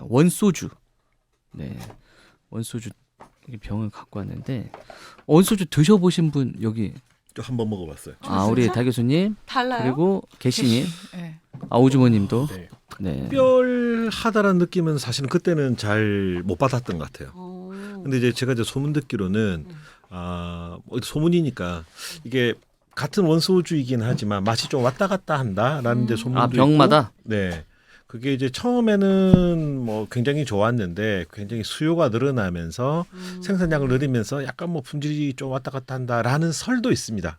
원소주. 네, 원소주 병을 갖고 왔는데 원소주 드셔보신 분 여기 한번 먹어봤어요. 우리 달 교수님 달라요? 그리고 개씨님, 네. 오주모님도 네. 네. 특별하다라는 느낌은 사실은 그때는 잘 못 받았던 것 같아요. 어. 근데 이제 제가 소문 듣기로는 소문이니까 이게 같은 원소주이긴 하지만 맛이 좀 왔다 갔다 한다라는 이제 소문도 병마다. 있고, 네. 그게 이제 처음에는 뭐 굉장히 좋았는데 굉장히 수요가 늘어나면서 생산량을 늘리면서 약간 뭐 품질이 좀 왔다 갔다 한다라는 설도 있습니다.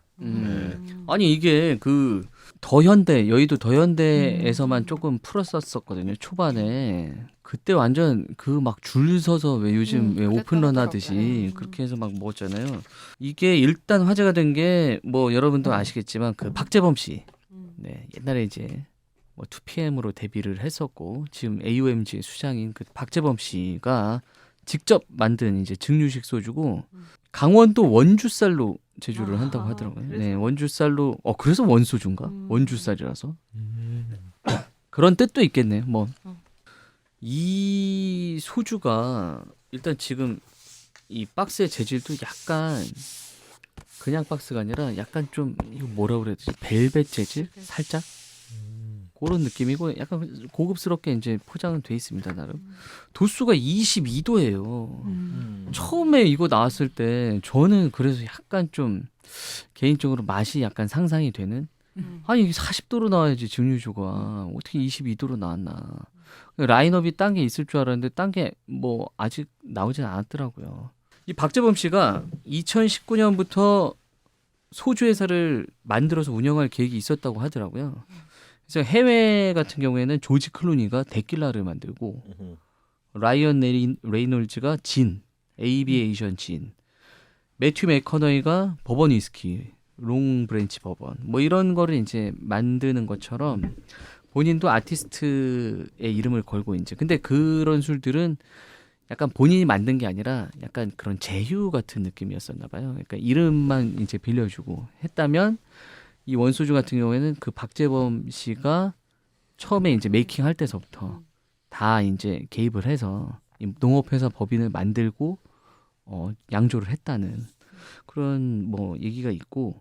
아니 이게 그 더현대 여의도 더현대에서만 조금 풀었었거든요 초반에. 그때 완전 그 막 줄 서서 왜 요즘 왜 오픈런 하듯이 그렇게 해서 막 먹었잖아요. 이게 일단 화제가 된 게 뭐 여러분도 아시겠지만 그 박재범 씨, 네 옛날에 이제 뭐 2PM으로 데뷔를 했었고 지금 AOMG의 수장인 그 박재범 씨가 직접 만든 이제 증류식 소주고 강원도 원주쌀로 제조를 한다고 하더라고요. 네, 원주쌀로 그래서 원소주인가? 원주쌀이라서 그런 뜻도 있겠네요. 뭐 이 소주가 일단 지금 이 박스의 재질도 약간 그냥 박스가 아니라 약간 좀 이거 뭐라 그래야 되지? 벨벳 재질 살짝 그런 느낌이고 약간 고급스럽게 이제 포장은 돼 있습니다 나름. 도수가 22도예요. 처음에 이거 나왔을 때 저는 그래서 약간 좀 개인적으로 맛이 약간 상상이 되는. 아니 이게 40도로 나와야지 증류주가 어떻게 22도로 나왔나. 라인업이 딴 게 있을 줄 알았는데 딴 게 뭐 아직 나오진 않았더라고요. 이 박재범 씨가 2019년부터 소주 회사를 만들어서 운영할 계획이 있었다고 하더라고요. 그래서 해외 같은 경우에는 조지 클루니가 데킬라를 만들고 라이언 레이놀즈가 진, 에이비에이션 진, 매튜 맥커너이가 버번 위스키, 롱 브랜치 버번 뭐 이런 거를 이제 만드는 것처럼 본인도 아티스트의 이름을 걸고 이제 근데 그런 술들은 약간 본인이 만든 게 아니라 약간 그런 제휴 같은 느낌이었었나 봐요. 그러니까 이름만 이제 빌려주고 했다면 이 원소주 같은 경우에는 그 박재범 씨가 처음에 이제 메이킹 할 때서부터 다 이제 개입을 해서 이 농업회사 법인을 만들고 양조를 했다는 그런 뭐 얘기가 있고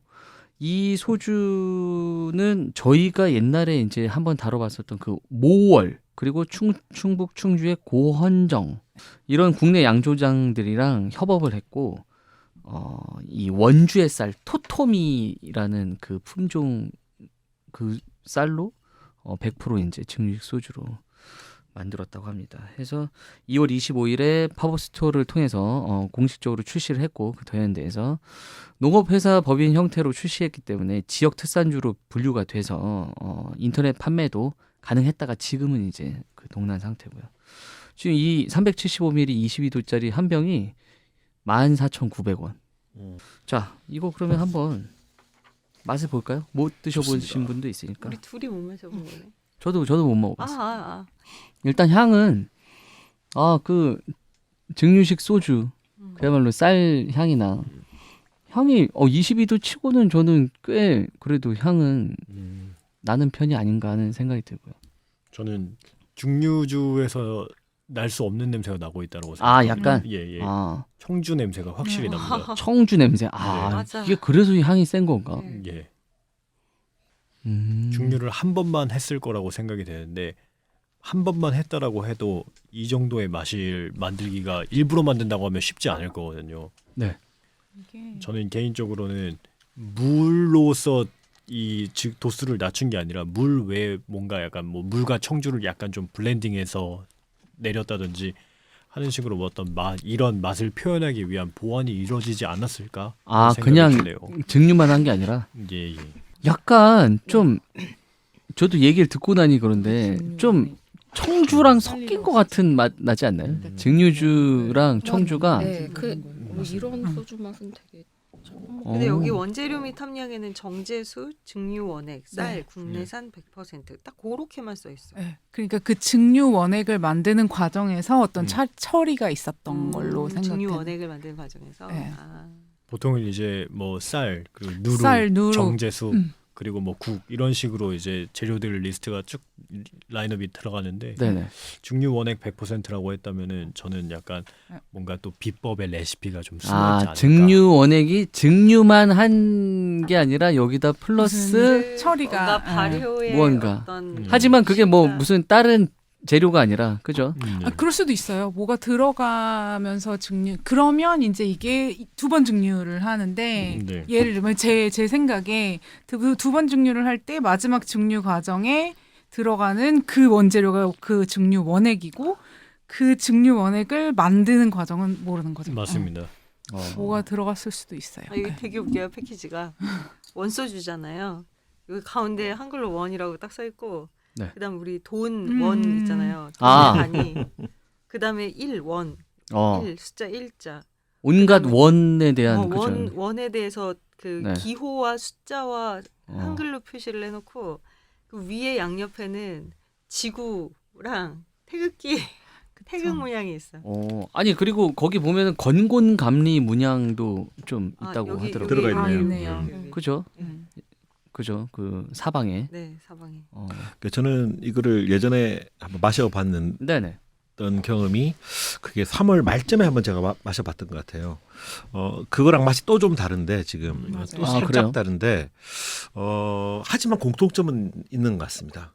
이 소주는 저희가 옛날에 이제 한번 다뤄봤었던 그 모월 그리고 충북 충주의 고헌정 이런 국내 양조장들이랑 협업을 했고 이 원주의 쌀 토토미라는 그 품종 그 쌀로 100% 이제 증류식 소주로 만들었다고 합니다. 해서 2월 25일에 팝업 스토어를 통해서 공식적으로 출시를 했고 그 더현대에서 농업회사 법인 형태로 출시했기 때문에 지역 특산주로 분류가 돼서 인터넷 판매도 가능했다가 지금은 이제 그 동난 상태고요. 지금 이 375ml 22도짜리 한 병이 14,900원. 자, 이거 그러면 한번 맛을 볼까요? 못 드셔보신 좋습니다. 분도 있으니까. 우리 둘이 못 마셔본 거네. 저도 못 먹어봤어요. 일단 향은 그 증류식 소주 그야말로 쌀 향이나 향이 22도 치고는 저는 꽤 그래도 향은 나는 편이 아닌가 하는 생각이 들고요. 저는 증류주에서 날 수 없는 냄새가 나고 있다고 생각합니다. 약간 예. 청주 냄새가 확실히 납니다. 청주 냄새. 맞아. 이게 그래서 이 향이 센 건가? 예. 증류를 한 번만 했을 거라고 생각이 되는데 한 번만 했다라고 해도 이 정도의 맛을 만들기가 일부러 만든다고 하면 쉽지 않을 거거든요. 네. 저는 개인적으로는 물로서 이 즉 도수를 낮춘 게 아니라 물 외에 뭔가 약간 뭐 물과 청주를 약간 좀 블렌딩해서 내렸다든지 하는 식으로 어떤 이런 맛을 표현하기 위한 보완이 이루어지지 않았을까? 그냥 드네요. 증류만 한 게 아니라 예. 약간 좀 저도 얘기를 듣고 나니 그런데 좀 청주랑 섞인 것 같은 맛 나지 않나요? 증류주랑 청주가 네, 뭐 이런 소주 맛은 되게 근데 여기 원재료 및 함량에는 정제수, 증류 원액, 쌀, 국내산 100% 딱 그렇게만 써 있어요. 네, 그러니까 그 증류 원액을 만드는 과정에서 어떤 처리가 있었던 걸로 생각해요. 증류 원액을 만드는 과정에서. 네. 보통은 이제 뭐 쌀, 그리고 누룩, 쌀, 누룩. 정제수 그리고 뭐 국 이런 식으로 이제 재료들 리스트가 쭉 라인업이 들어가는데 네네. 증류 원액 100%라고 했다면은 저는 약간 뭔가 또 비법의 레시피가 좀 숨어 있지 아 않을까. 증류 원액이 증류만 한 게 아니라 여기다 플러스 처리가, 뭔가 발효의 무언가. 어떤 하지만 그게 뭐 진짜. 무슨 다른 재료가 아니라 그죠? 아, 그럴 수도 있어요. 뭐가 들어가면서 증류. 그러면 이제 이게 두 번 증류를 하는데 네. 예를 들면 제 생각에 두 번 증류를 할 때 마지막 증류 과정에 들어가는 그 원재료가 그 증류 원액이고 그 증류 원액을 만드는 과정은 모르는 거죠. 맞습니다. 뭐가 들어갔을 수도 있어요. 아, 이게 되게 웃겨요. 패키지가 원소주잖아요. 여기 가운데 한글로 원이라고 딱 써 있고 네. 그다음 우리 돈 원 있잖아요. 아. 단위. 그다음에 1원. 어. 1 숫자 1자. 온갖 그다음에- 원에 대한 그죠? 원에 대해서 그 네. 기호와 숫자와 어. 한글로 표시를 해놓고 그 위에 양옆에는 지구랑 태극기 태극 문양이 있어. 아니 그리고 거기 보면은 건곤감리 문양도 좀 아, 있다고 여기- 하더라고요. 들어가 아, 있네요. 있네요. 여기. 그죠? 음. 그죠? 그 사방에. 네, 사방에. 그러니까 저는 이거를 예전에 한번 마셔봤는 네네. 경험이 그게 3월 말쯤에 한번 제가 마셔봤던 것 같아요. 그거랑 맛이 또 좀 다른데 지금 맞아요. 또 아, 살짝 그래요? 다른데 하지만 공통점은 있는 것 같습니다.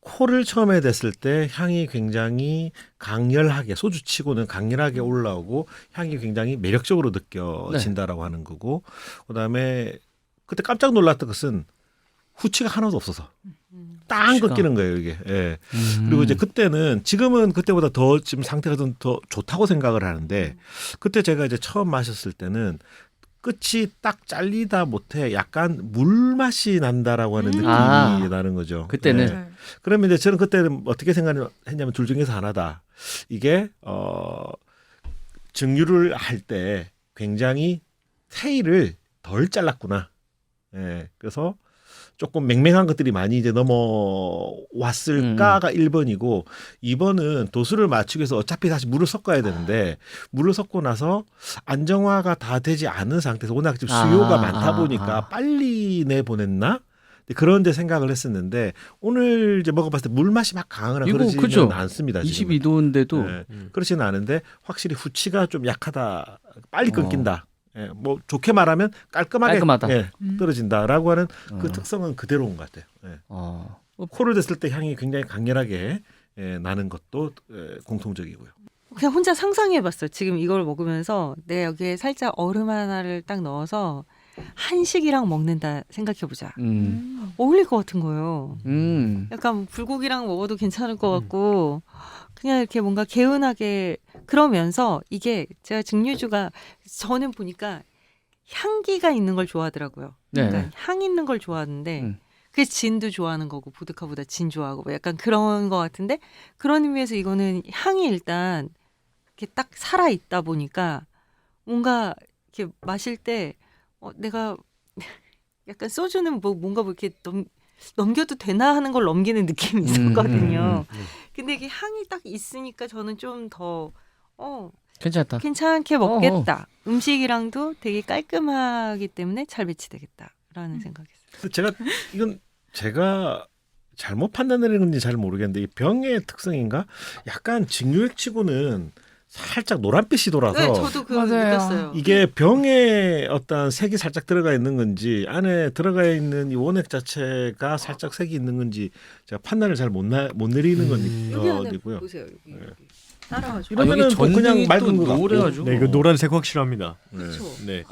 코를 처음에 댔을 때 향이 굉장히 강렬하게 소주치고는 강렬하게 올라오고 향이 굉장히 매력적으로 느껴진다라고 하는 거고 그다음에 그때 깜짝 놀랐던 것은 후치가 하나도 없어서 딱 후치가. 꺾이는 거예요 이게. 예. 그리고 이제 그때는 지금은 그때보다 더 지금 상태가 좀 더 좋다고 생각을 하는데 그때 제가 이제 처음 마셨을 때는 끝이 딱 잘리다 못해 약간 물 맛이 난다라고 하는 느낌이 아. 나는 거죠. 그때는. 예. 네. 그러면 이제 저는 그때는 어떻게 생각했냐면 둘 중에서 하나다. 이게 증류를 할 때 굉장히 테일을 덜 잘랐구나. 예. 그래서 조금 맹맹한 것들이 많이 이제 넘어왔을까가 1번이고 2번은 도수를 맞추기 위해서 어차피 다시 물을 섞어야 되는데 물을 섞고 나서 안정화가 다 되지 않은 상태에서 워낙 지금 수요가 많다 보니까 빨리 내보냈나? 그런 데 생각을 했었는데 오늘 이제 먹어봤을 때 물맛이 막 강하거나 이거 그러지는 그죠? 않습니다. 지금은. 22도인데도 네. 그렇지는 않은데 확실히 후치가 좀 약하다. 빨리 끊긴다. 예, 뭐 좋게 말하면 깔끔하다. 예, 떨어진다라고 하는 그 어. 특성은 그대로인 것 같아요. 예. 어. 코를 댔을 때 향이 굉장히 강렬하게 나는 것도 공통적이고요. 그냥 혼자 상상해봤어. 지금 이걸 먹으면서 내가 여기에 살짝 얼음 하나를 딱 넣어서 한식이랑 먹는다 생각해보자. 어울릴 것 같은 거예요. 약간 불고기랑 먹어도 괜찮을 것 같고 그냥 이렇게 뭔가 개운하게 그러면서 이게 제가 증류주가 저는 보니까 향기가 있는 걸 좋아하더라고요. 네. 그러니까 향 있는 걸 좋아하는데 음. 그 진도 좋아하는 거고 보드카보다 진 좋아하고 뭐 약간 그런 것 같은데 그런 의미에서 이거는 향이 일단 이렇게 딱 살아 있다 보니까 뭔가 이렇게 마실 때 내가 약간 소주는 뭐 뭔가 뭐 이렇게 넘겨도 되나 하는 걸 넘기는 느낌이 있었거든요. 근데 이게 향이 딱 있으니까 저는 좀 더 괜찮다. 괜찮게 먹겠다. 음식이랑도 되게 깔끔하기 때문에 잘 배치되겠다라는 생각했어요. 이건 제가 잘못 판단을 했는지 잘 모르겠는데 이 병의 특성인가? 약간 증류액치고는 살짝 노란빛이 돌아서 네, 저도 그거 맞아요. 느꼈어요. 이게 병에 어떤 색이 살짝 들어가 있는 건지 안에 들어가 있는 이 원액 자체가 살짝 색이 있는 건지 제가 판단을 잘 못 내리는 여기 안에 건이고요. 보세요. 여기 따라가지고. 이러면은 여기 뭐 그냥 전등이 맑은 또 것 같고. 노래가지고. 네, 이거 노란색 확실합니다. 그렇죠. 네.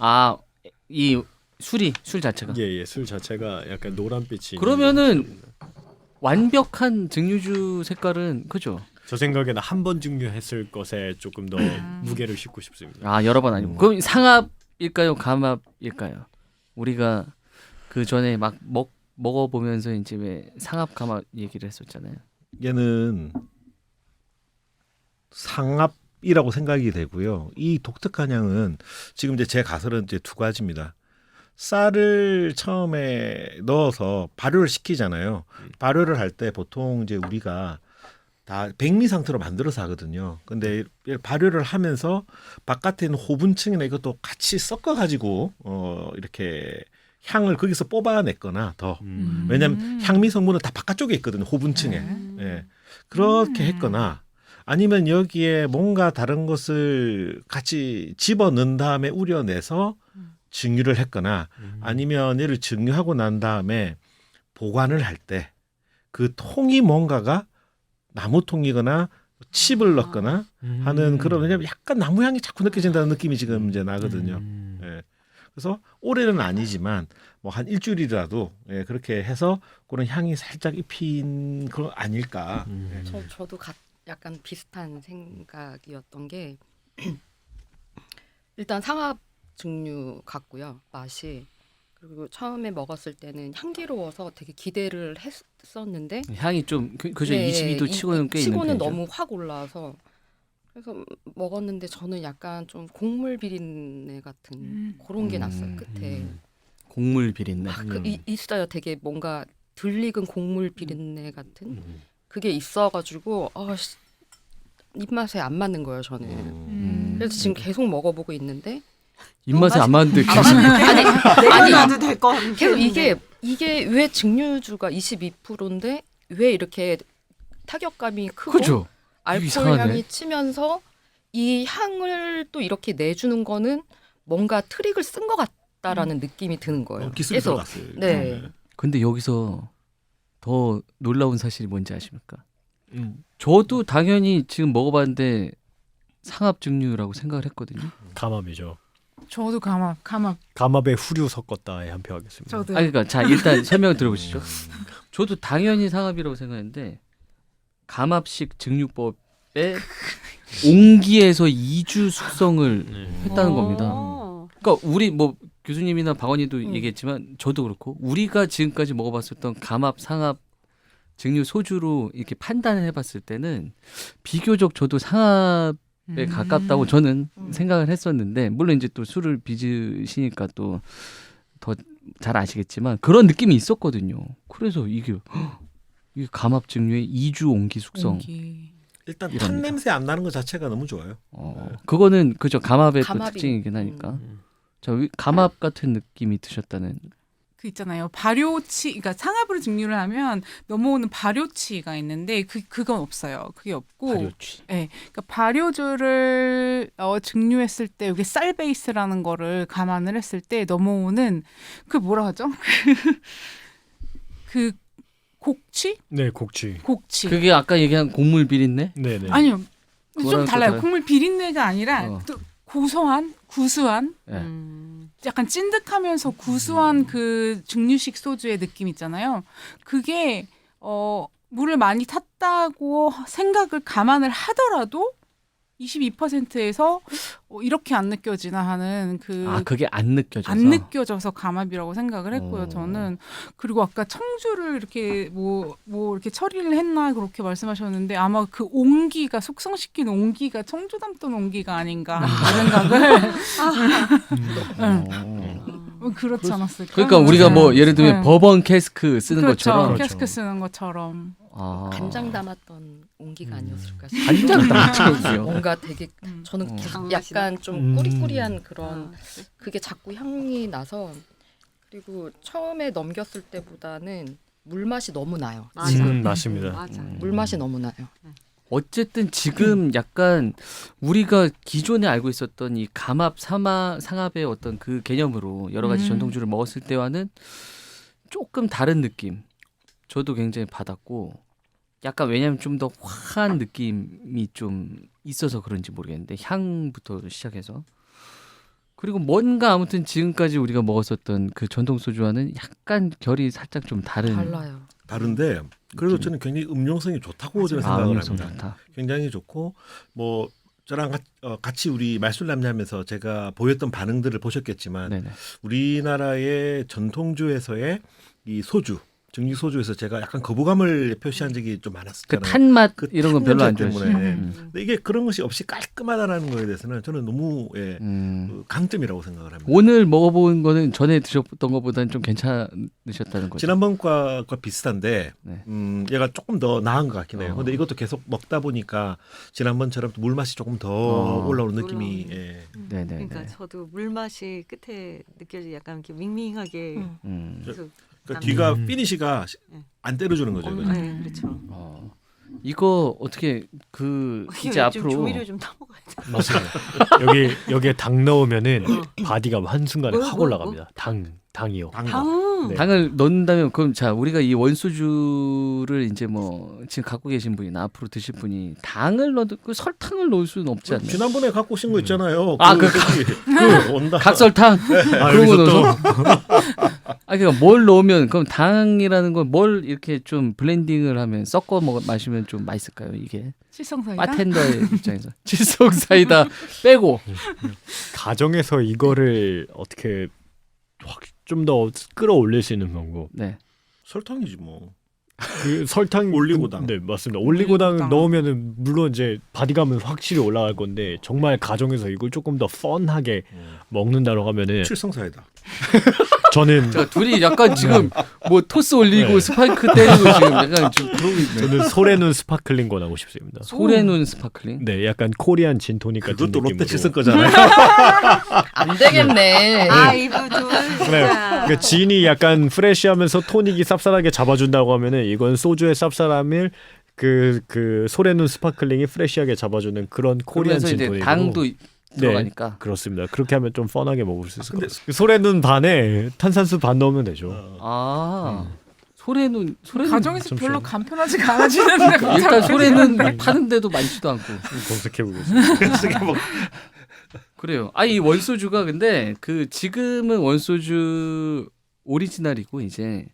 이 술 자체가. 예, 술 자체가 약간 노란빛이. 그러면은 완벽한 증류주 색깔은 그죠? 저 생각에는 한 번 증류했을 것에 조금 더 무게를 싣고 싶습니다. 아 여러 번 아니고 그럼 상압일까요 감압일까요? 우리가 그 전에 막 먹어보면서 이제 왜 상압 감압 얘기를 했었잖아요. 얘는 상압이라고 생각이 되고요. 이 독특한 향은 지금 이제 제 가설은 이제 두 가지입니다. 쌀을 처음에 넣어서 발효를 시키잖아요. 발효를 할 때 보통 이제 우리가 다 백미 상태로 만들어서 하거든요. 근데 발효를 하면서 바깥에 있는 호분층이나 이것도 같이 섞어 가지고 이렇게 향을 거기서 뽑아냈거나 더 음. 왜냐하면 향미 성분은 다 바깥쪽에 있거든요. 호분층에. 예. 그렇게 했거나 아니면 여기에 뭔가 다른 것을 같이 집어넣은 다음에 우려내서 증류를 했거나 아니면 얘를 증류하고 난 다음에 보관을 할 때 그 통이 뭔가가 나무통이거나 칩을 넣거나 하는 그런 왜냐하면 약간 나무 향이 자꾸 느껴진다는 느낌이 지금 이제 나거든요. 예. 그래서 올해는 아니지만 뭐 한 일주일이라도 예, 그렇게 해서 그런 향이 살짝 입힌 그런 아닐까. 예. 저도 약간 비슷한 생각이었던 게 일단 상합 증류 같고요. 맛이. 그리고 처음에 먹었을 때는 향기로워서 되게 기대를 했었는데 향이 좀 그죠 네, 22도 치고는 꽤 있는 치고는 편이죠. 너무 확 올라와서 그래서 먹었는데 저는 약간 좀 곡물 비린내 같은 그런 게 났어요. 끝에 곡물 비린내. 있어요. 되게 뭔가 덜 익은 곡물 비린내 같은 그게 있어가지고 입맛에 안 맞는 거예요. 저는. 그래서 지금 계속 먹어보고 있는데 입맛에 안 맞는데 계속 내가 놔도 될 것 같은데. 계속 이게 왜 증류주가 22%인데 왜 이렇게 타격감이 크고 그죠. 알코올 이상하네. 향이 치면서 이 향을 또 이렇게 내주는 거는 뭔가 트릭을 쓴 것 같다라는 느낌이 드는 거예요. 기술이 그래서 들어갔어요. 네. 근데 여기서 더 놀라운 사실이 뭔지 아십니까? 저도 당연히 지금 먹어봤는데 상합 증류라고 생각을 했거든요. 감압이죠. 저도 감압. 감압에 후류 섞었다에 한 표 하겠습니다. 저도. 아니, 그러니까 자 일단 설명 들어보시죠. 저도 당연히 상합이라고 생각했는데 감압식 증류법에 옹기에서 2주 숙성을 했다는 겁니다. 그러니까 우리 뭐 교수님이나 박원희도 얘기했지만 저도 그렇고 우리가 지금까지 먹어봤었던 감압, 상합, 증류 소주로 이렇게 판단을 해봤을 때는 비교적 저도 상합에 가깝다고 저는 생각을 했었는데 물론 이제 또 술을 빚으시니까 또 더 잘 아시겠지만 그런 느낌이 있었거든요. 그래서 이게 감압 증류의 2주 옹기 숙성. 일단 탄 이랍니다. 냄새 안 나는 것 자체가 너무 좋아요. 그거는 그죠 감압의 또 감압이. 특징이긴 하니까. 자 감압 같은 느낌이 드셨다는. 그 있잖아요. 발효치, 그러니까 상압으로 증류를 하면 넘어오는 발효치가 있는데 그건 없어요. 그게 없고. 발효취. 네, 그러니까 발효주를 증류했을 때 여기 쌀 베이스라는 거를 감안을 했을 때 넘어오는 그 뭐라 하죠? 그 곡취? 네, 곡취. 곡취. 그게 아까 얘기한 곡물 비린내? 네네. 아니요. 좀 그거랑 또 달라요. 달라요? 콩물 비린내가 아니라 어. 또 고소한, 구수한, 네. 약간 찐득하면서 구수한 그 증류식 소주의 느낌 있잖아요. 그게 물을 많이 탔다고 생각을 감안을 하더라도 22%에서 이렇게 안 느껴지나 하는 그게 안 느껴져서. 안 느껴져서 감압이라고 생각을 했고요. 어. 저는 그리고 아까 청주를 이렇게 뭐 이렇게 처리를 했나 그렇게 말씀하셨는데 아마 그 온기가 숙성시킨 온기가 청주 담던 온기가 아닌가 하는 생각을 그렇지 않았을까? 그러니까 우리가 뭐 예를 들면 네. 버번 캐스크 쓰는 그렇죠. 것처럼. 캐스크 쓰는 것처럼. 간장 담았던 온기가 아니었을까 싶어요. 간장 담았더라고요. 뭔가 되게 저는 계속 약간 좀 꾸리꾸리한 그런 그게 자꾸 향이 나서 그리고 처음에 넘겼을 때보다는 물 맛이 너무 나요. 맞습니다. 맞아. 물 맛이 너무 나요. 어쨌든 지금 약간 우리가 기존에 알고 있었던 이 감압, 상압의 어떤 그 개념으로 여러 가지 전통주를 먹었을 때와는 조금 다른 느낌. 저도 굉장히 받았고 약간 왜냐하면 좀 더 화한 느낌이 좀 있어서 그런지 모르겠는데 향부터 시작해서 그리고 뭔가 아무튼 지금까지 우리가 먹었었던 그 전통 소주와는 약간 결이 살짝 좀 다른. 달라요. 다른데 그래도 저는 굉장히 음용성이 좋다고 저는 생각을 음료성 합니다. 좋다. 굉장히 좋고 뭐 저랑 같이 우리 말술남녀하면서 제가 보였던 반응들을 보셨겠지만 네네. 우리나라의 전통주에서의 이 소주 증류 소주에서 제가 약간 거부감을 표시한 적이 좀 그 많았었잖아요. 탄맛 그 이런 건 탄 별로 안 문제 좋아하시죠. 때문에. 근데 음. 이게 그런 것이 없이 깔끔하다라는 거에 대해서는 저는 너무 그 강점이라고 생각을 합니다. 오늘 먹어본 거는 전에 드셨던 것보다는 좀 괜찮으셨다는 거죠. 지난번 거와 비슷한데 네. 얘가 조금 더 나은 것 같긴 해요. 어. 근데 이것도 계속 먹다 보니까 지난번처럼 물 맛이 조금 더 올라오는 느낌이 네네. 그러니까 저도 물 맛이 끝에 느껴지 약간 이렇게 밍밍하게 계속 그러니까 뒤가 음. 피니시가 안 때려주는 거죠. 이거는. 네, 그렇죠. 이거 어떻게 그 이제 좀 앞으로 조미료 좀 타먹어야 돼. 맞아요. 여기에 당 넣으면은 바디가 한 순간에 뭐, 확 뭐, 올라갑니다. 당이요. 당. 네. 당을 넣는다면 그럼 자 우리가 이 원소주를 이제 뭐 지금 갖고 계신 분이나 앞으로 드실 분이 당을 넣어도 그 설탕을 넣을 수는 없지 않나요? 지난번에 갖고 오신 거 있잖아요. 아, 그 온다. 각설탕 그런 거 여기서 넣어서 아 그러니까 뭘 넣으면 그럼 당이라는 건 뭘 이렇게 좀 블렌딩을 하면 섞어 마시면 좀 맛있을까요 이게 실성사이다. 바텐더의 입장에서 칠성 사이다 빼고 가정에서 이거를 어떻게 확 좀 더 끌어올릴 수 있는 방법. 네 설탕이지 뭐. 그 설탕 올리고당. 네 맞습니다. 올리고당 올리고당. 넣으면은 물론 이제 바디감은 확실히 올라갈 건데 정말 가정에서 이걸 조금 더 펀하게 먹는다고 하면은 칠성사이다. 저는 자, 둘이 약간 지금 뭐 토스 올리고 네. 스파이크 때리고 지금 약간 좀 그러고 있네. 저는 소래눈 스파클링 권하고 싶습니다. 소래눈 스파클링. 네, 약간 코리안 진토닉 같은 그것도 느낌으로. 롯데 칠성 거잖아요. 안 되겠네. 아 이분 좀 네, 진짜. 그러니까 진이 약간 프레시하면서 토닉이 쌉쌀하게 잡아준다고 하면은 이건 소주의 쌉쌀함을 그 소래눈 스파클링이 프레시하게 잡아주는 그런 코리안 그러면서 이제 진토닉으로. 당도 네. 들어가니까. 그렇습니다. 그렇게 하면 좀 펀하게 먹을 수 있을 것 근데- 같아요. 소래눈 반에 탄산수 반 넣으면 되죠. 아 소래눈 가정에서 좀 별로 좀- 간편하지가 않아지는데 일단 소래눈 파는 데도 많지도 않고 검색해보고 있어요. 그래요. 아 이 원소주가 근데 그 지금은 원소주 오리지널이고 이제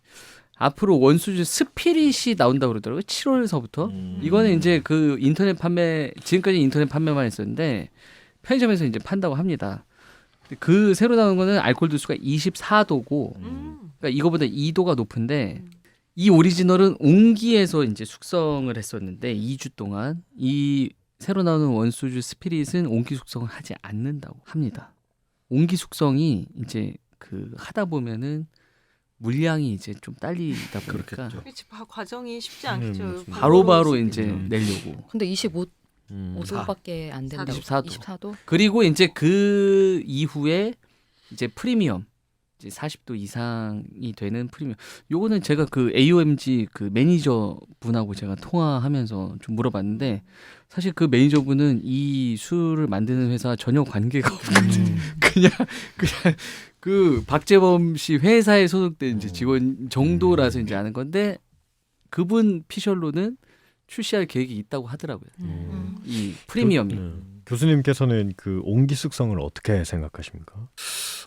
앞으로 원소주 스피릿이 나온다고 그러더라고요. 7월서부터. 이거는 이제 그 인터넷 판매 지금까지 인터넷 판매만 했었는데 편의점에서 이제 판다고 합니다. 그 새로 나온 거는 알코올 도수가 24도고 그러니까 이거보다 2도가 높은데 이 오리지널은 옹기에서 이제 숙성을 했었는데 2주 동안 이 새로 나오는 원소주 스피릿은 옹기 숙성을 하지 않는다고 합니다. 옹기 숙성이 이제 그 하다 보면은 물량이 이제 좀 딸리다 보니까 그렇겠죠. 그렇지 과정이 쉽지 않겠죠. 맞습니다. 바로바로 올라올 수 이제 있겠죠. 내려고. 근데 25도밖에 안 된다고. 24도. 24도? 그리고 이제 그 이후에 이제 프리미엄 이제 40도 이상이 되는 프리미엄. 요거는 제가 그 AOMG 그 매니저 분하고 제가 통화하면서 좀 물어봤는데 사실 그 매니저 분은 이 술을 만드는 회사 전혀 관계가 없거든요. 그냥 그 박재범 씨 회사에 소속된 이제 직원 정도라서 이제 아는 건데 그분 피셜로는 출시할 계획이 있다고요 하더라고요. 이 프리미엄이. 교수님께서는 그 옹기 숙성을 어떻게 생각하십니까?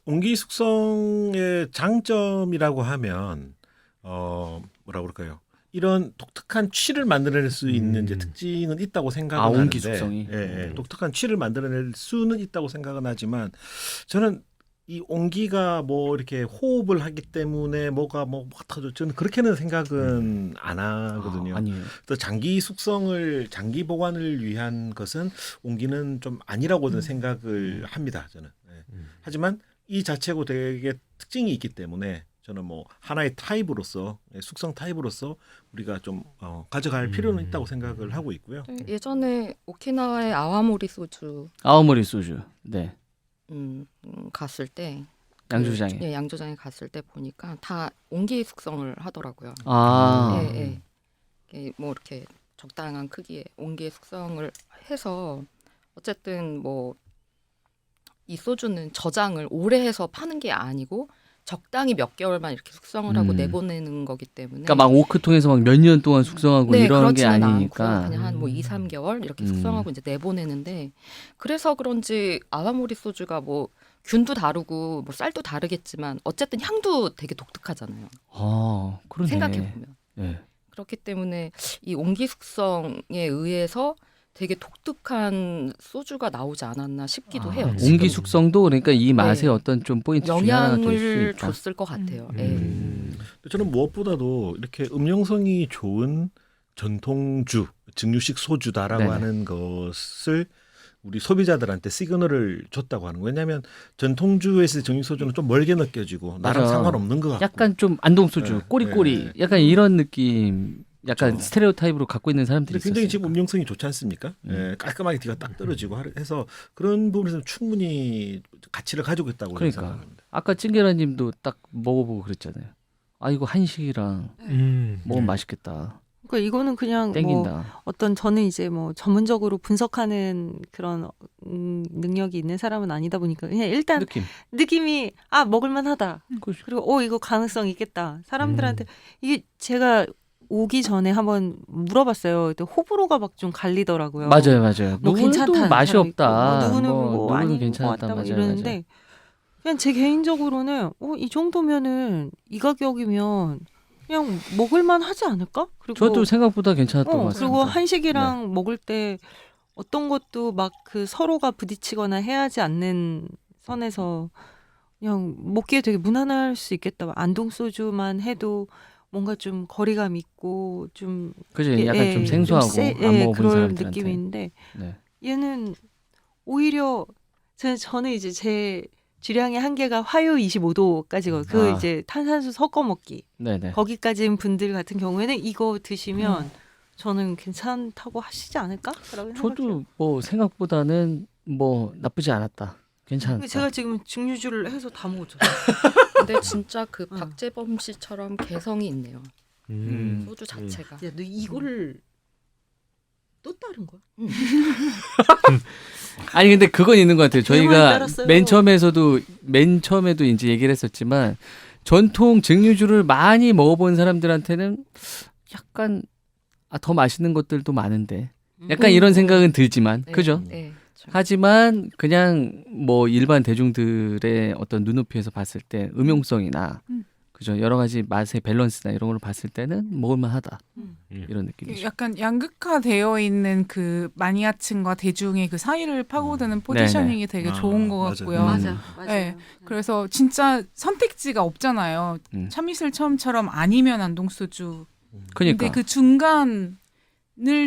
옹기 숙성의 장점이라고 하면 뭐라 그럴까요? 이런 독특한 취를 만들어낼 수 있는 이제 특징은 있다고 생각은 하는데, 옹기 숙성이. 독특한 취를 만들어낼 수는 있다고 생각은 하지만 저는 이 옹기가 뭐 이렇게 호흡을 하기 때문에 뭐가 터져 저는 그렇게는 생각은 안 하거든요. 아니에요. 또 장기 숙성을 장기 보관을 위한 것은 옹기는 좀 아니라고는 생각을 합니다. 저는. 하지만 이 자체고 되게 특징이 있기 때문에 저는 뭐 하나의 타입으로서 숙성 타입으로서 우리가 좀 가져갈 필요는 있다고 생각을 하고 있고요. 예전에 오키나와의 아와모리 소주 아오모리 소주. 네. 갔을 때 양조장에. 예, 양조장에 갔을 때 보니까 다 옹기 숙성을 하더라고요. 아. 예, 예. 이게 뭐 이렇게 적당한 크기의 옹기 숙성을 해서 어쨌든 뭐 이 소주는 저장을 오래 해서 파는 게 아니고 적당히 몇 개월만 이렇게 숙성을 하고 내보내는 거기 때문에 그러니까 막 오크통에서 막 몇 년 동안 숙성하고 네, 이런 게 그렇지는 아니니까. 않고 그냥 한 뭐 2, 3개월 이렇게 숙성하고 이제 내보내는데 그래서 그런지 아와모리 소주가 뭐 균도 다르고 뭐 쌀도 다르겠지만 어쨌든 향도 되게 독특하잖아요. 아, 그러네. 생각해 보면. 네. 그렇기 때문에 이 옹기 숙성에 의해서 되게 독특한 소주가 나오지 않았나 싶기도 해요. 옹기 숙성도 그러니까 이 맛의 네. 어떤 좀 포인트 중에 하나가 될 수 영향을 있다. 줬을 것 같아요. 예. 저는 무엇보다도 이렇게 음용성이 좋은 전통주, 증류식 소주다라고 네네. 하는 것을 우리 소비자들한테 시그널을 줬다고 하는 거예요. 왜냐하면 전통주에서 증류식 소주는 좀 멀게 느껴지고 나랑 맞아. 상관없는 것 같고. 약간 좀 안동소주, 네, 꼬리꼬리, 네. 약간 이런 느낌, 약간 그렇죠. 스테레오타입으로 갖고 있는 사람들이 근데 굉장히 있었어요. 지금 음용성이 좋지 않습니까? 예, 깔끔하게 뒤가 딱 떨어지고 해서 그런 부분에서 충분히 가치를 가지고 있다고 저는 그러니까. 생각합니다. 아까 찡계라님도 딱 먹어보고 그랬잖아요. 아 이거 한식이랑 먹으면 맛있겠다. 그러니까 이거는 그냥 뭐 땡긴다. 어떤 저는 이제 뭐 전문적으로 분석하는 그런 능력이 있는 사람은 아니다 보니까 그냥 일단 느낌. 느낌이 먹을만하다. 그리고 이거 가능성 있겠다. 사람들한테 이게 제가 오기 전에 한번 물어봤어요. 그때 호불호가 막 좀 갈리더라고요. 맞아요. 뭐 누구는 괜찮다는 맛이 사람이 있고, 없다. 누구는 누구는 아닌 것 괜찮았다. 같다 뭐 맞아요. 이러는데 그냥 제 개인적으로는 이 정도면은 이 가격이면 그냥 먹을만 하지 않을까? 그리고 저도 생각보다 괜찮았던 것 같습니다. 그리고 한식이랑 먹을 때 어떤 것도 막 그 서로가 부딪히거나 해야지 않는 선에서 그냥 먹기에 되게 무난할 수 있겠다. 안동 소주만 해도 뭔가 좀 거리감 있고 좀 그죠? 약간 좀 생소하고 안 먹어본 그럴 사람들한테. 느낌인데 네. 얘는 오히려 저는 이제 제 주량의 한계가 화요 25도까지거든요. 그 아. 이제 탄산수 섞어 먹기. 네네. 거기까지인 분들 같은 경우에는 이거 드시면 저는 괜찮다고 하시지 않을까? 라고 생각해요. 저도 뭐 생각보다는 뭐 나쁘지 않았다. 괜찮았다. 제가 지금 증류주를 해서 다 먹었죠. 근데 진짜 그 박재범 씨처럼 개성이 있네요. 소주 자체가. 야, 너 이거를 또 다른 거야? 아니 근데 그건 있는 것 같아요. 대만에 저희가 따랐어요. 맨 처음에도 이제 얘기를 했었지만 전통 증류주를 많이 먹어본 사람들한테는 약간 더 맛있는 것들도 많은데 약간 이런 생각은 들지만 네, 그죠? 네, 그렇죠. 하지만 그냥 뭐 일반 대중들의 어떤 눈높이에서 봤을 때 음용성이나 그죠? 여러 가지 맛의 밸런스나 이런 걸 봤을 때는 먹을만하다 이런 느낌이죠. 약간 양극화되어 있는 그 마니아층과 대중의 그 사이를 파고드는 포지셔닝이 되게 좋은 것 맞아요. 같고요. 맞아요. 네. 그래서 진짜 선택지가 없잖아요. 참이슬 처음처럼 아니면 안동소주. 그러니까 근데 그 중간을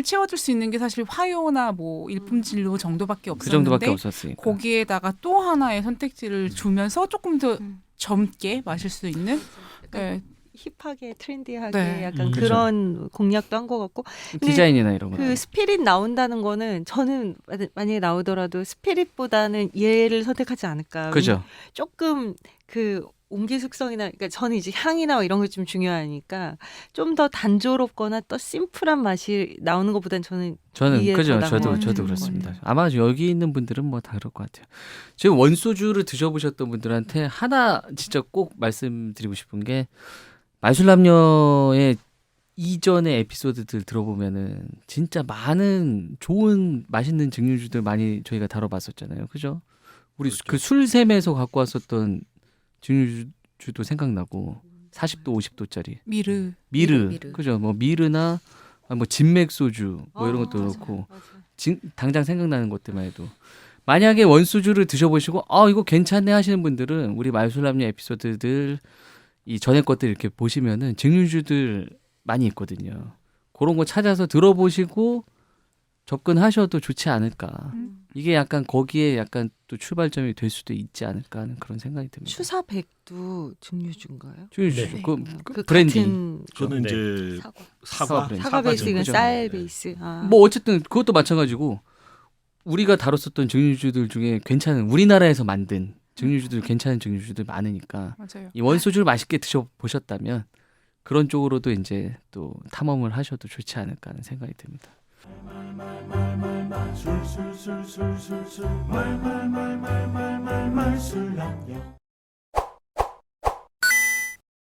채워줄 수 있는 게 사실 화요나 뭐 일품진로 정도밖에 그 정도밖에 없었는데 없었으니까. 거기에다가 또 하나의 선택지를 주면서 조금 더 젊게 마실 수 있는 네. 힙하게 트렌디하게 네. 약간 그렇죠. 그런 공략도 한 것 같고 디자인이나 이런 거. 그 스피릿 나온다는 거는 저는 만약에 나오더라도 스피릿보다는 얘를 선택하지 않을까. 그죠? 조금 그 옹기 숙성이나 그러니까 저는 이제 향이나 이런 게 좀 중요하니까 좀 더 단조롭거나 또 심플한 맛이 나오는 것보다는 저는 이게 그죠. 더 나은 것 저도 같아요. 그렇습니다. 아마 여기 있는 분들은 뭐 다 그럴 것 같아요. 지금 원소주를 드셔보셨던 분들한테 하나 진짜 꼭 말씀드리고 싶은 게 마술남녀의 이전의 에피소드들 들어보면은 진짜 많은 좋은 맛있는 증류주들 많이 저희가 다뤄봤었잖아요. 그죠? 우리 그 술샘에서 갖고 왔었던 증류주도 생각나고 40도 50도짜리 미르. 미르. 그죠? 뭐 미르나 뭐 진맥 소주 뭐 이런 것도 그렇고 당장 생각나는 것들만 해도 만약에 원소주를 드셔보시고 이거 괜찮네 하시는 분들은 우리 마술남녀 에피소드들 이 전에 것들 이렇게 보시면은 증류주들 많이 있거든요. 그런 거 찾아서 들어보시고 접근하셔도 좋지 않을까. 이게 약간 거기에 약간 또 출발점이 될 수도 있지 않을까 하는 그런 생각이 듭니다. 추사백도 증류주인가요? 증류주 네. 그 브랜디 같은 저는 네. 이제 사과 브랜드. 사과 베이스 이건 그죠? 쌀 베이스. 뭐 어쨌든 그것도 마찬가지고 우리가 다뤘었던 증류주들 중에 괜찮은 우리나라에서 만든 증류주들 괜찮은 증류주들 많으니까 맞아요. 이 원소주를 맛있게 드셔보셨다면 그런 쪽으로도 이제 또 탐험을 하셔도 좋지 않을까 하는 생각이 듭니다. 술술술술술술 말말말말말말술남녀